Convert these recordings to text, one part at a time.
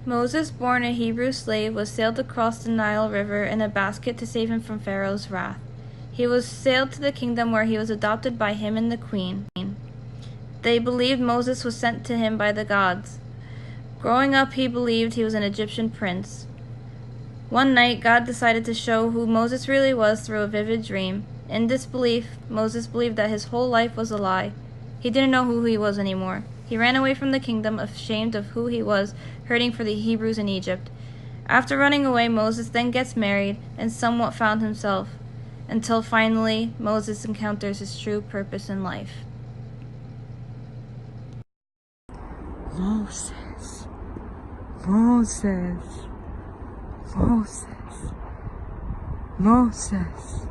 Moses, born a Hebrew slave, was sailed across the Nile River in a basket to save him from Pharaoh's wrath. He was sailed to the kingdom where he was adopted by him and the queen. They believed Moses was sent to him by the gods. Growing up, he believed he was an Egyptian prince. One night, God decided to show who Moses really was through a vivid dream. In disbelief, Moses believed that his whole life was a lie. He didn't know who he was anymore. He ran away from the kingdom, ashamed of who he was, hurting for the Hebrews in Egypt. After running away, Moses then gets married and somewhat found himself, until finally Moses encounters his true purpose in life. Moses, Moses, Moses, Moses.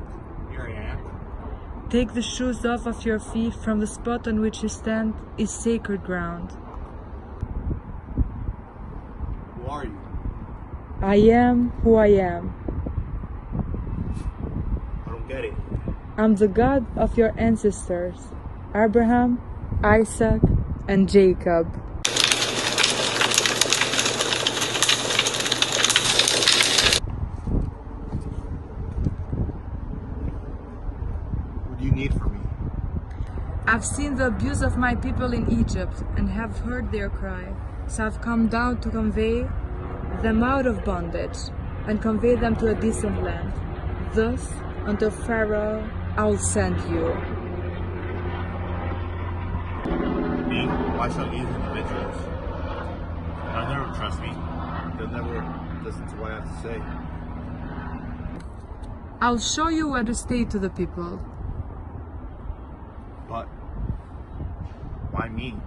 Here I am. Take the shoes off of your feet, from the spot on which you stand is sacred ground. Who are you? I am who I am. I don't get it. I'm the God of your ancestors, Abraham, Isaac, and Jacob. What do you need from me? I've seen the abuse of my people in Egypt and have heard their cry, so I've come down to convey them out of bondage and convey them to a decent land. Thus, unto Pharaoh I'll send you. Me? Why shall these individuals? They'll never trust me. They'll never listen to what I have to say. I'll show you where to stay to the people. But why me?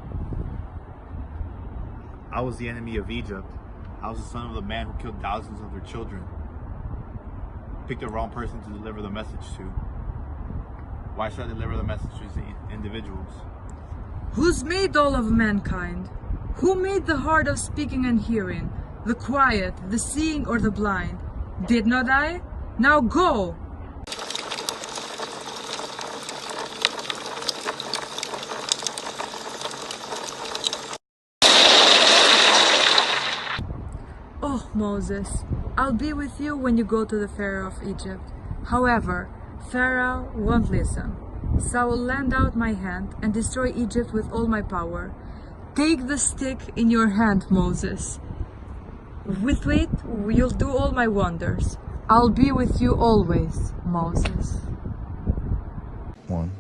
I was the enemy of Egypt. I was the son of the man who killed thousands of their children. Picked the wrong person to deliver the message to. Why should I deliver the message to individuals? Who's made all of mankind? Who made the hard of speaking and hearing, the quiet, the seeing, or the blind? Did not I? Now go! Oh, Moses, I'll be with you when you go to the Pharaoh of Egypt. However, Pharaoh won't listen. So I will lend out my hand and destroy Egypt with all my power. Take the stick in your hand, Moses. With it, you'll do all my wonders. I'll be with you always, Moses. One.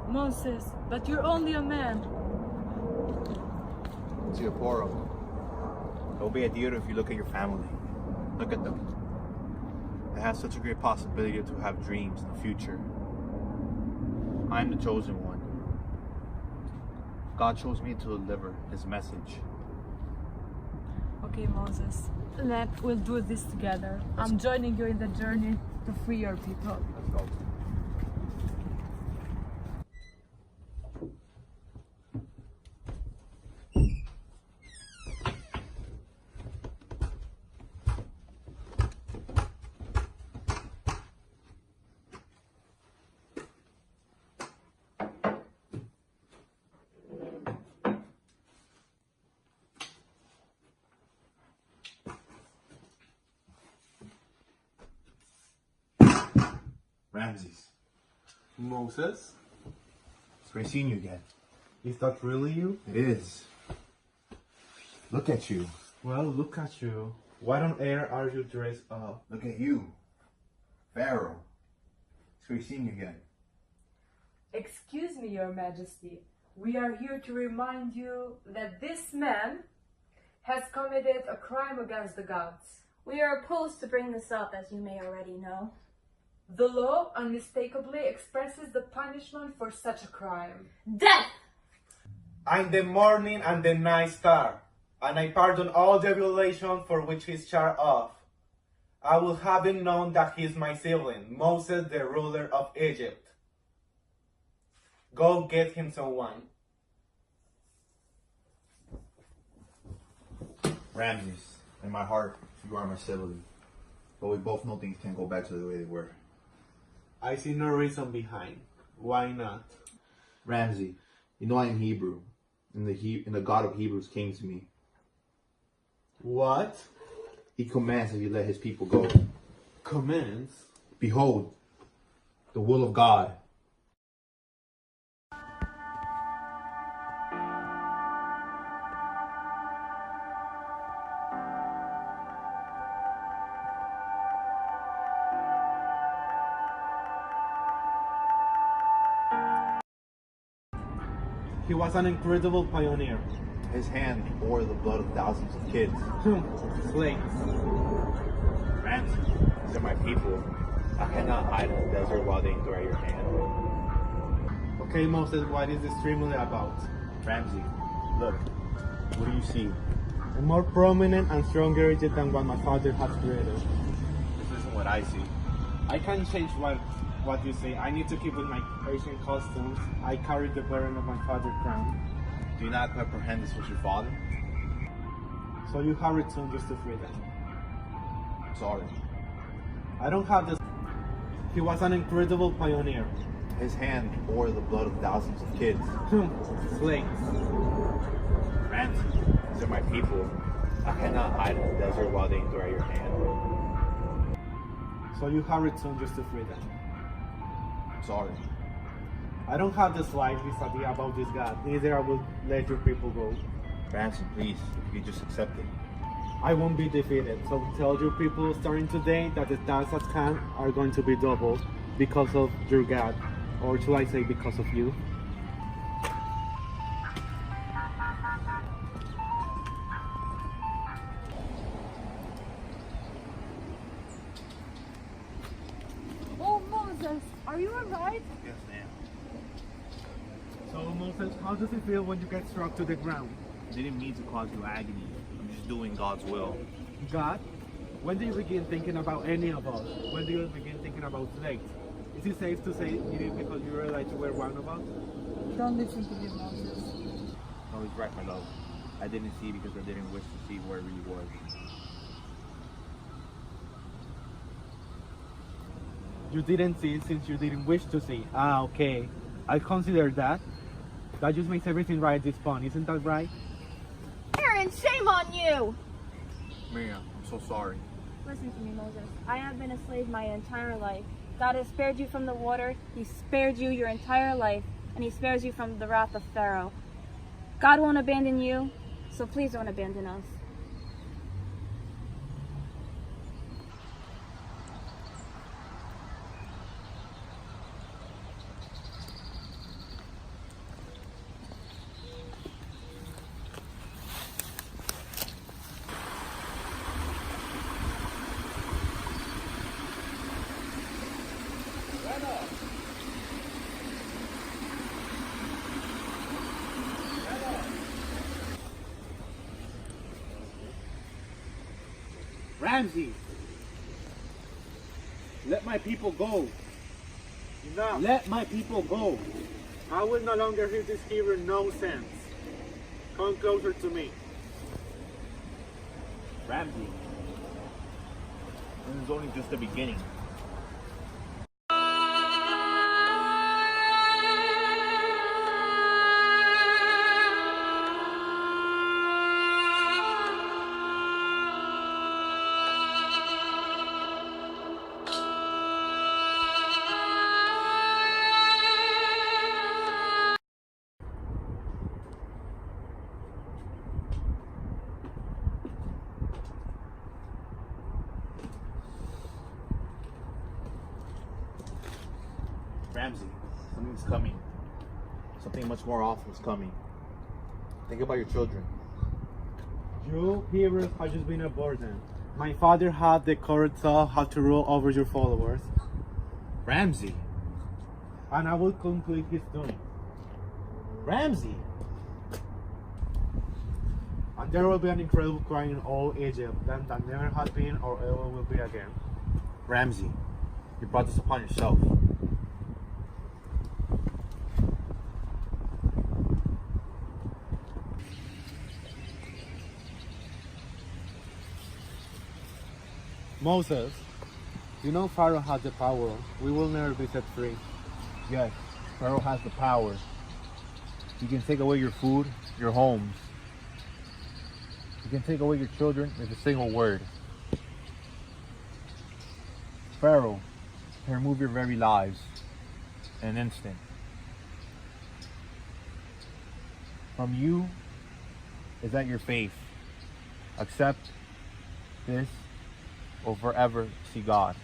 Moses, but you're only a man. Zipporah. Don't be a deer if you look at your family. Look at them. They have such a great possibility to have dreams in the future. I'm the chosen one. God chose me to deliver his message. Okay, Moses, we'll do this together. I'm joining you in the journey to free your people. Let's go. Ramses. Moses? It's great seeing you again. Is that really you? It is. Look at you. Well, look at you. Why on earth are you dressed up? Look at you. Pharaoh. It's great seeing you again. Excuse me, Your Majesty. We are here to remind you that this man has committed a crime against the gods. We are opposed to bring this up, as you may already know. The law unmistakably expresses the punishment for such a crime. Death! I'm the morning and the night star, and I pardon all the violation for which he's charged of. I will have him known that he is my sibling, Moses, the ruler of Egypt. Go get him some wine. Ramses, in my heart, you are my sibling. But we both know things can't go back to the way they were. I see no reason behind. Why not? Ramsey, you know I am Hebrew, and the God of Hebrews came to me. What? He commands that you let his people go. Commands? Behold, the will of God. He was an incredible pioneer. His hand bore the blood of thousands of kids. Slaves. Ramsey, these are my people. I cannot hide in the desert while they endure at your hand. Okay, Moses, what is this streamlet about? Ramsey, look, what do you see? A more prominent and stronger Egypt than what my father has created. This isn't what I see. I can't change what you say. I need to keep with my Asian customs. I carry the burden of my father's crown. Do you not comprehend this was your father? So you have returned just to free them. Sorry. I don't have this. He was an incredible pioneer. His hand bore the blood of thousands of kids. Slaves. Ramsey, these are my people. I cannot hide in the desert while they endure at your hand. So you have returned just to free them. Sorry. I don't have the slightest idea about this God. Neither I will let your people go. Ramsey, please, if you just accept it. I won't be defeated. So tell your people starting today that the tasks at hand are going to be double because of your God. Or should I say because of you? Oh, Moses, are you alright? Yes, ma'am. So Moses, how does it feel when you get struck to the ground? I didn't mean to cause you agony. I'm just doing God's will. God? When do you begin thinking about any of us? When do you begin thinking about slaves? Is it safe to say it is because you realize you were one of us? Don't listen to him, Moses. No, he's right, my love. I didn't see because I didn't wish to see where it really was. You didn't see since you didn't wish to see. Ah, okay. I consider that. That just makes everything right at this point, isn't that right? Aaron, shame on you! Miriam, I'm so sorry. Listen to me, Moses. I have been a slave my entire life. God has spared you from the water. He spared you your entire life. And he spares you from the wrath of Pharaoh. God won't abandon you, so please don't abandon us. Ramsey! Let my people go! Enough! Let my people go! I will no longer hear this Hebrew nonsense. Come closer to me. Ramsey, this is only just the beginning. Ramsey, something's coming. Something much more awful is coming. Think about your children. You Hebrews have just been a burden. My father had the courage of how to rule over your followers, Ramsey! and I will complete his doing. Ramsey! And there will be an incredible cry in all Egypt, then that never has been or ever will be again. Ramsey, you brought this upon yourself. Moses, you know Pharaoh has the power. We will never be set free. Yes, Pharaoh has the power. He can take away your food, your homes. He can take away your children with a single word. Pharaoh can remove your very lives in an instant. From you is that your faith. Accept this or forever see God.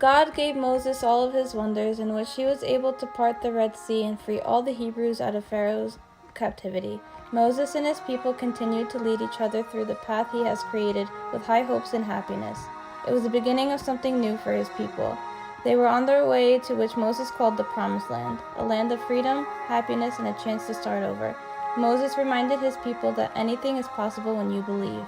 God gave Moses all of his wonders, in which he was able to part the Red Sea and free all the Hebrews out of Pharaoh's captivity. Moses and his people continued to lead each other through the path he has created with high hopes and happiness. It was the beginning of something new for his people. They were on their way to which Moses called the Promised Land, a land of freedom, happiness, and a chance to start over. Moses reminded his people that anything is possible when you believe.